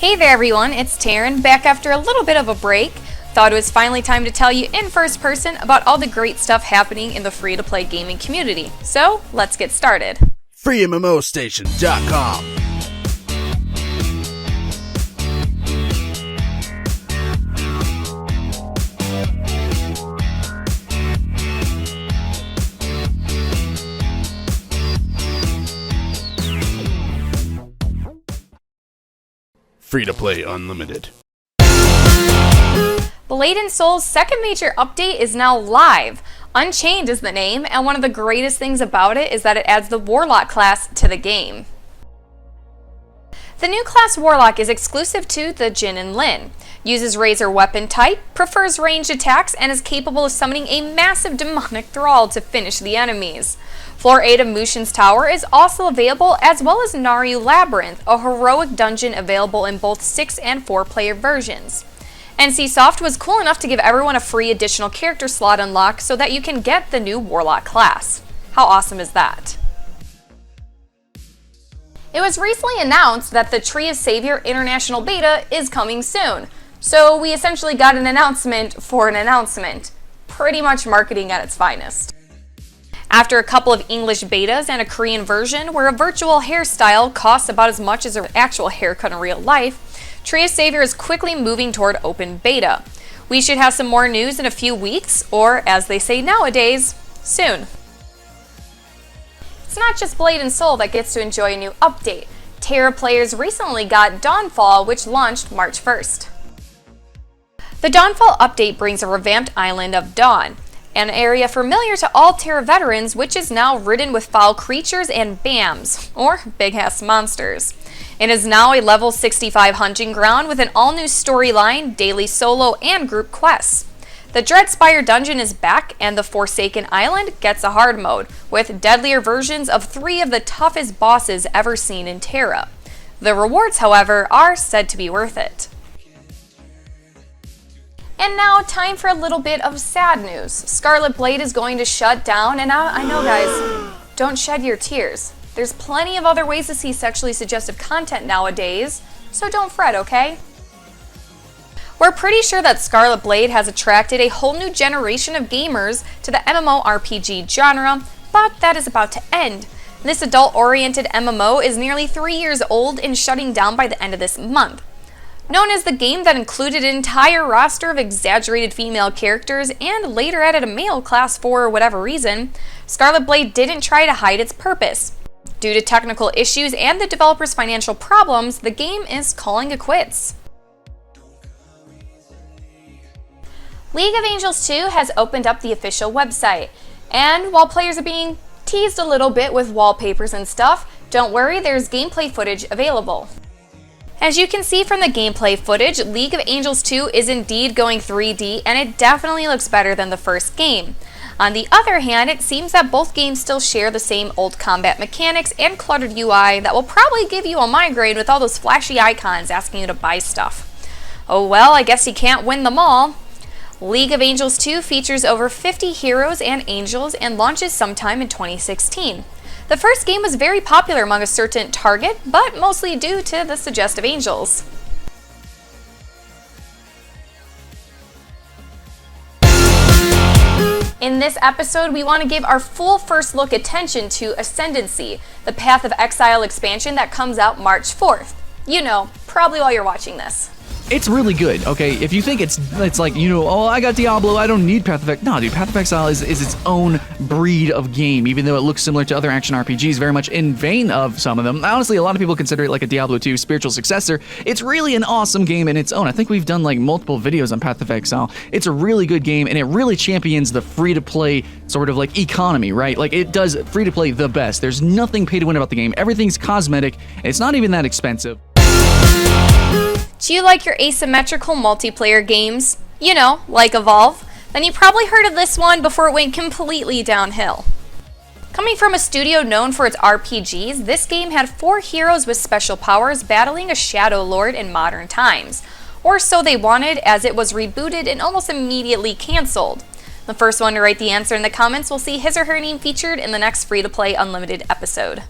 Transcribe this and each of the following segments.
Hey there everyone, it's Taryn, back after a little bit of a break. Thought it was finally time to tell you in first person about all the great stuff happening in the free-to-play gaming community. So, let's get started. FreeMMOStation.com. Free-to-play unlimited. Blade & Soul's second major update is now live. Unchained is the name, and one of the greatest things about it is that it adds the Warlock class to the game. The new class Warlock is exclusive to the Jin and Lin, uses Razor weapon type, prefers ranged attacks, and is capable of summoning a massive demonic thrall to finish the enemies. Floor 8 of Mushin's Tower is also available, as well as Naryu Labyrinth, a heroic dungeon available in both 6 and 4 player versions. NCSoft was cool enough to give everyone a free additional character slot unlock so that you can get the new Warlock class. How awesome is that? It was recently announced that the Tree of Savior International Beta is coming soon. So we essentially got an announcement for an announcement. Pretty much marketing at its finest. After a couple of English betas and a Korean version where a virtual hairstyle costs about as much as an actual haircut in real life, Tree of Savior is quickly moving toward open beta. We should have some more news in a few weeks, or as they say nowadays, soon. It's not just Blade & Soul that gets to enjoy a new update. TERA players recently got Dawnfall, which launched March 1st. The Dawnfall update brings a revamped island of Dawn, an area familiar to all TERA veterans, which is now ridden with foul creatures and BAMs, or big-ass monsters. It is now a level 65 hunting ground with an all-new storyline, daily solo, and group quests. The Dreadspire dungeon is back, and the Forsaken Island gets a hard mode, with deadlier versions of 3 of the toughest bosses ever seen in TERA. The rewards, however, are said to be worth it. And now, time for a little bit of sad news. Scarlet Blade is going to shut down, and I know guys, don't shed your tears. There's plenty of other ways to see sexually suggestive content nowadays, so don't fret, okay? We're pretty sure that Scarlet Blade has attracted a whole new generation of gamers to the MMORPG genre, but that is about to end. This adult-oriented MMO is nearly 3 years old and shutting down by the end of this month. Known as the game that included an entire roster of exaggerated female characters and later added a male class for whatever reason, Scarlet Blade didn't try to hide its purpose. Due to technical issues and the developer's financial problems, the game is calling it quits. League of Angels 2 has opened up the official website, and while players are being teased a little bit with wallpapers and stuff, don't worry, there's gameplay footage available. As you can see from the gameplay footage, League of Angels 2 is indeed going 3D, and it definitely looks better than the first game. On the other hand, it seems that both games still share the same old combat mechanics and cluttered UI that will probably give you a migraine with all those flashy icons asking you to buy stuff. Oh well, I guess you can't win them all. League of Angels 2 features over 50 heroes and angels and launches sometime in 2016. The first game was very popular among a certain target, but mostly due to the suggestive angels. In this episode, we want to give our full first look attention to Ascendancy, the Path of Exile expansion that comes out March 4th. You know, probably while you're watching this. It's really good, okay? If you think it's like, you know, oh, I got Diablo, I don't need Path of Exile. No, dude, Path of Exile is its own breed of game, even though it looks similar to other action RPGs, very much in vein of some of them. Honestly, a lot of people consider it like a Diablo 2 spiritual successor. It's really an awesome game in its own. I think we've done like multiple videos on Path of Exile. It's a really good game, and it really champions the free-to-play sort of like economy, right? Like, it does free-to-play the best. There's nothing pay to win about the game. Everything's cosmetic, and it's not even that expensive. Do you like your asymmetrical multiplayer games? You know, like Evolve? Then you probably heard of this one before it went completely downhill. Coming from a studio known for its RPGs, this game had 4 heroes with special powers battling a Shadow Lord in modern times. Or so they wanted, as it was rebooted and almost immediately cancelled. The first one to write the answer in the comments will see his or her name featured in the next free-to-play unlimited episode.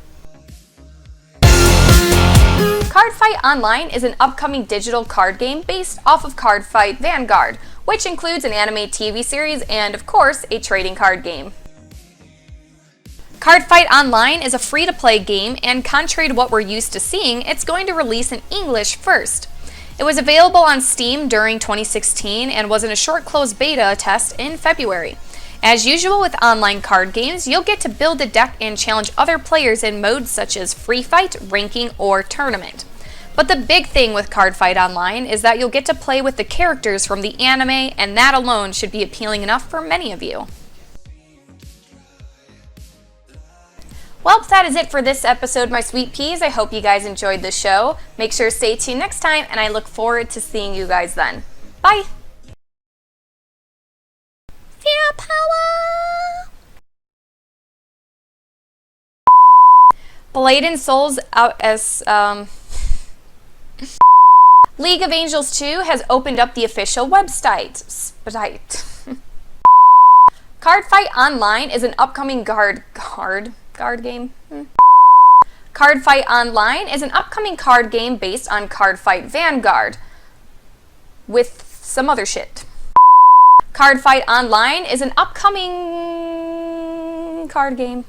Cardfight Online is an upcoming digital card game based off of Cardfight Vanguard, which includes an anime TV series and, of course, a trading card game. Cardfight Online is a free-to-play game, and contrary to what we're used to seeing, it's going to release in English first. It was available on Steam during 2016 and was in a short closed beta test in February. As usual with online card games, you'll get to build a deck and challenge other players in modes such as free fight, ranking, or tournament. But the big thing with Cardfight Online is that you'll get to play with the characters from the anime, and that alone should be appealing enough for many of you. Well, that is it for this episode, my sweet peas. I hope you guys enjoyed the show. Make sure to stay tuned next time, and I look forward to seeing you guys then. Bye! Fear power! Blade and Souls out as, League of Angels 2 has opened up the official website. Cardfight Online is an upcoming card game. Cardfight Online is an upcoming card game based on Cardfight Vanguard with some other shit. Cardfight Online is an upcoming card game.